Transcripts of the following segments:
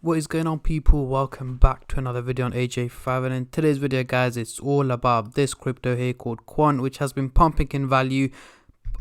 What is going on, people? Welcome back to another video on AJ5, and in today's video, guys, it's all about this crypto here called Quant, which has been pumping in value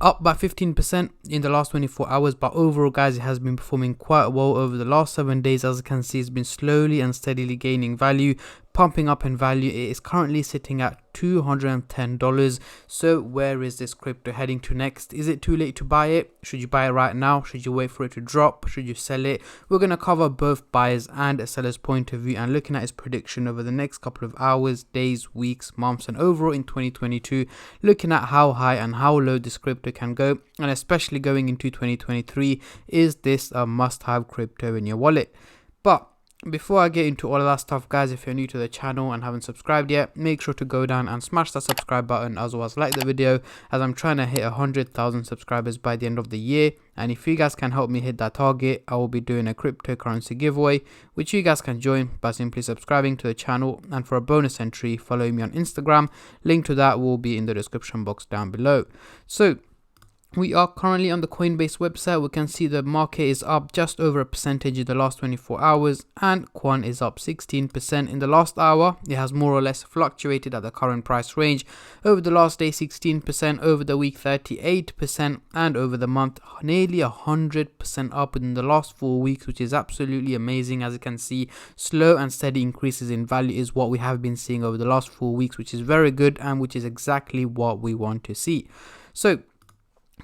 up by 15% in the last 24 hours. But overall, guys, it has been performing quite well over the last 7 days. As you can see, it's been slowly and steadily gaining value, pumping up in value. It is currently sitting at $210. So where is this crypto heading to next? Is it too late to buy it? Should you buy it right now? Should you wait for it to drop? Should you sell it? We're going to cover both buyers and a seller's point of view and looking at its prediction over the next couple of hours, days, weeks, months, and overall in 2022, looking at how high and how low this crypto can go, and especially going into 2023, is this a must-have crypto in your wallet? But before I get into all of that stuff, guys, if you're new to the channel and haven't subscribed yet, make sure to go down and smash that subscribe button, as well as like the video, as I'm trying to hit 100,000 subscribers by the end of the year. And if you guys can help me hit that target, I will be doing a cryptocurrency giveaway, which you guys can join by simply subscribing to the channel. And for a bonus entry, follow me on Instagram. Link to that will be in the description box down below. So we are currently on the Coinbase website. We can see the market is up just over a percentage in the last 24 hours, and Quant is up 16% in the last hour. It has more or less fluctuated at the current price range. Over the last day, 16%, over the week, 38%, and over the month, nearly 100% up within the last 4 weeks, which is absolutely amazing. As you can see, slow and steady increases in value is what we have been seeing over the last 4 weeks, which is very good and which is exactly what we want to see. So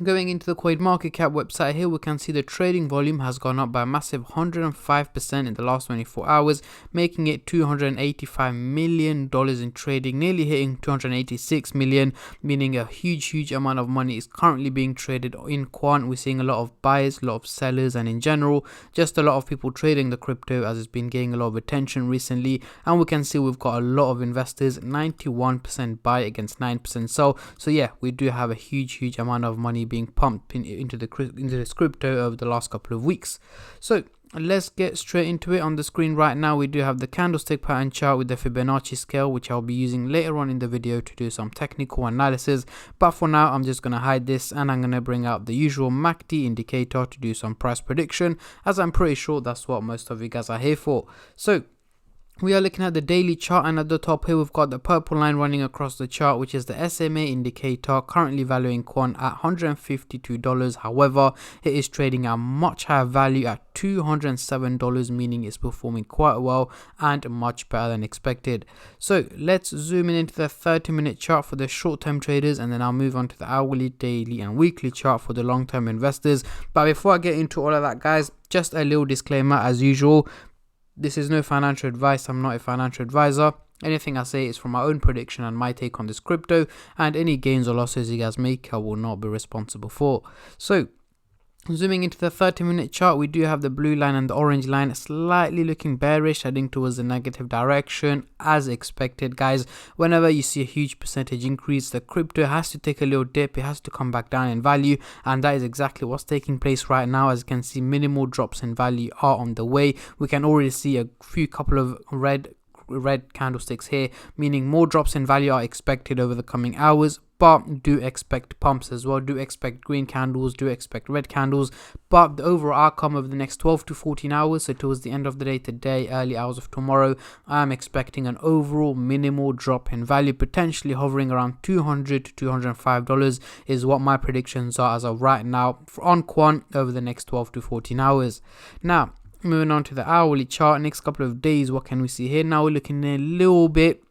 going into the CoinMarketCap website here, we can see the trading volume has gone up by a massive 105% in the last 24 hours, making it $285 million in trading, nearly hitting 286 million, meaning a huge amount of money is currently being traded in Quant. We're seeing a lot of buyers, a lot of sellers, and in general, just a lot of people trading the crypto, as it's been getting a lot of attention recently. And we can see we've got a lot of investors, 91% buy against 9% sell. So yeah, we do have a huge amount of money being pumped into this crypto over the last couple of weeks. So let's get straight into it. On the screen right now, we do have the candlestick pattern chart with the Fibonacci scale, which I'll be using later on in the video to do some technical analysis. But for now, I'm just going to hide this, and I'm going to bring out the usual MACD indicator to do some price prediction, as I'm pretty sure that's what most of you guys are here for. So we are looking at the daily chart, and at the top here we've got the purple line running across the chart, which is the SMA indicator, currently valuing Quant at $152. However, it is trading at much higher value at $207, meaning it's performing quite well and much better than expected. So let's zoom in into the 30-minute chart for the short-term traders, and then I'll move on to the hourly, daily, and weekly chart for the long-term investors. But before I get into all of that, guys, just a little disclaimer as usual. This is no financial advice. I'm not a financial advisor. Anything I say is from my own prediction and my take on this crypto, and any gains or losses you guys make, I will not be responsible for. So zooming into the 30-minute chart, we do have the blue line and the orange line slightly looking bearish, heading towards the negative direction as expected. Guys, whenever you see a huge percentage increase, the crypto has to take a little dip. It has to come back down in value, and that is exactly what's taking place right now. As you can see, minimal drops in value are on the way. We can already see a couple of red candlesticks here, meaning more drops in value are expected over the coming hours. But do expect pumps as well, do expect green candles, do expect red candles. But the overall outcome over the next 12 to 14 hours, so towards the end of the day today, early hours of tomorrow, I am expecting an overall minimal drop in value, potentially hovering around $200 to $205 is what my predictions are as of right now on Quant over the next 12 to 14 hours. Now, moving on to the hourly chart, next couple of days, what can we see here? Now we're looking a little bit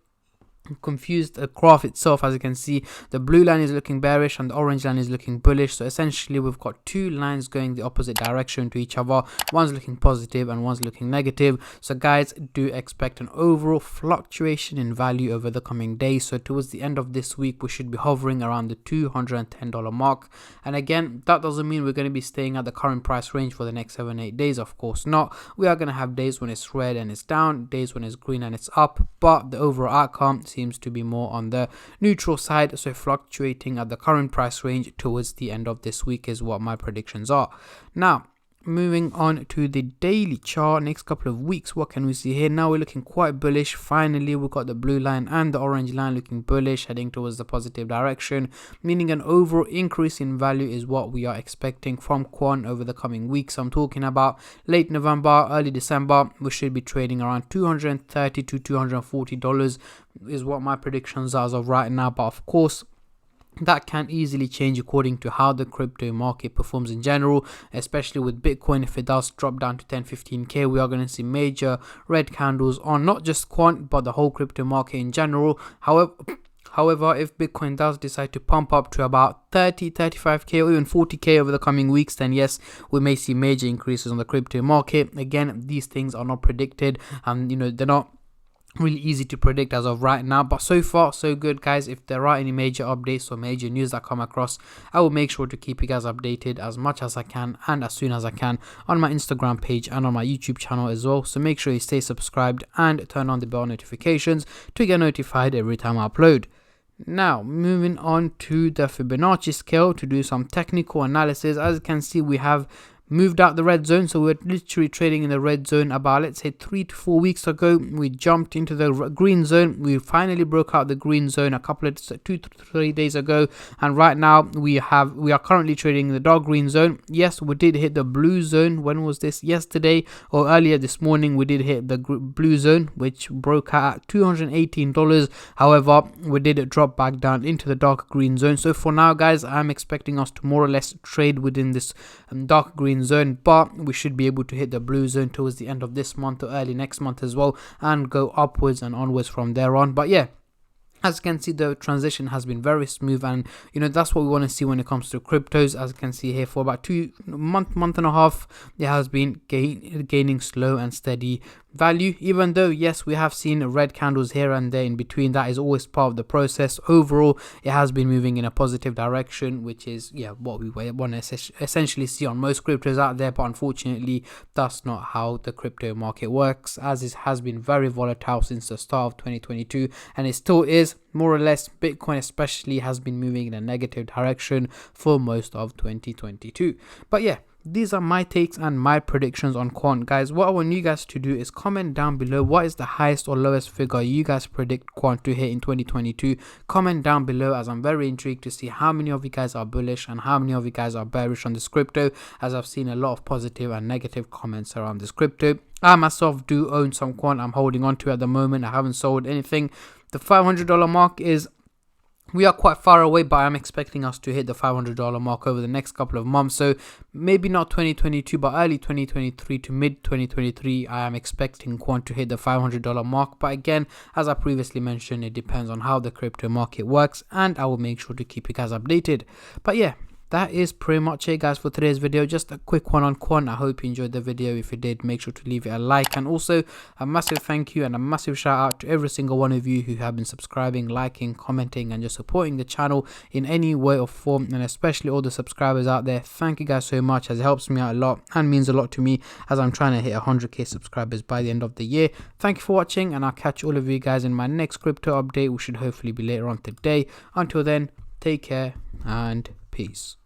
confused. The graph itself, as you can see, the blue line is looking bearish and the orange line is looking bullish. So essentially we've got two lines going the opposite direction to each other. One's looking positive and one's looking negative. So guys, do expect an overall fluctuation in value over the coming days. So towards the end of this week, we should be hovering around the $210 mark. And again, that doesn't mean we're going to be staying at the current price range for the next 7-8 days. Of course not. We are going to have days when it's red and it's down, days when it's green and it's up, but the overall outcome seems to be more on the neutral side, so fluctuating at the current price range towards the end of this week is what my predictions are. Now, moving on to the daily chart, next couple of weeks, what can we see here? Now we're looking quite bullish. Finally, we've got the blue line and the orange line looking bullish, heading towards the positive direction, meaning an overall increase in value is what we are expecting from Quant over the coming weeks. I'm talking about late November, early December. We should be trading around $230 to $240 is what my predictions are as of right now, but of course that can easily change according to how the crypto market performs in general, especially with Bitcoin. If it does drop down to 10-15k, we are going to see major red candles on not just Quant but the whole crypto market in general. However, if Bitcoin does decide to pump up to about 30-35k or even 40k over the coming weeks, then yes, we may see major increases on the crypto market. Again, these things are not predicted, and they're not really easy to predict as of right now, but so far so good, guys. If there are any major updates or major news that come across, I will make sure to keep you guys updated as much as I can and as soon as I can on my Instagram page and on my YouTube channel as well. So make sure you stay subscribed and turn on the bell notifications to get notified every time I upload. Now moving on to the Fibonacci scale to do some technical analysis. As you can see, we have moved out the red zone, so we're literally trading in the red zone. About, let's say, 3 to 4 weeks ago, we jumped into the green zone. We finally broke out the green zone a couple of 2 to 3 days ago, and right now we are currently trading in the dark green zone. Yes, we did hit the blue zone. When was this? Yesterday or earlier this morning, we did hit the blue zone, which broke out at $218. However, we did drop back down into the dark green zone. So for now, guys, I'm expecting us to more or less trade within this dark green zone, but we should be able to hit the blue zone towards the end of this month or early next month as well, and go upwards and onwards from there on. But yeah, as you can see, the transition has been very smooth, and that's what we want to see when it comes to cryptos. As you can see here, for about month and a half, it has been gaining slow and steady value, even though yes, we have seen red candles here and there in between. That is always part of the process. Overall, it has been moving in a positive direction, which is what we want to essentially see on most cryptos out there. But unfortunately, that's not how the crypto market works, as it has been very volatile since the start of 2022, and it still is. More or less, Bitcoin especially has been moving in a negative direction for most of 2022. But yeah, these are my takes and my predictions on Quant, guys. What I want you guys to do is comment down below what is the highest or lowest figure you guys predict Quant to hit in 2022. Comment down below, as I'm very intrigued to see how many of you guys are bullish and how many of you guys are bearish on this crypto, as I've seen a lot of positive and negative comments around this crypto. I myself do own some Quant. I'm holding on to at the moment. I haven't sold anything. The $500 mark we are quite far away, but I'm expecting us to hit the $500 mark over the next couple of months. So maybe not 2022, but early 2023 to mid 2023, I am expecting Quant to hit the $500 mark. But again, as I previously mentioned, it depends on how the crypto market works, and I will make sure to keep you guys updated. But yeah, that is pretty much it, guys, for today's video. Just a quick one on Quant. I hope you enjoyed the video. If you did, make sure to leave it a like, and also a massive thank you and a massive shout out to every single one of you who have been subscribing, liking, commenting, and just supporting the channel in any way or form, and especially all the subscribers out there. Thank you guys so much, as it helps me out a lot and means a lot to me, as I'm trying to hit 100k subscribers by the end of the year. Thank you for watching, and I'll catch all of you guys in my next crypto update, which should hopefully be later on today. Until then, take care and peace.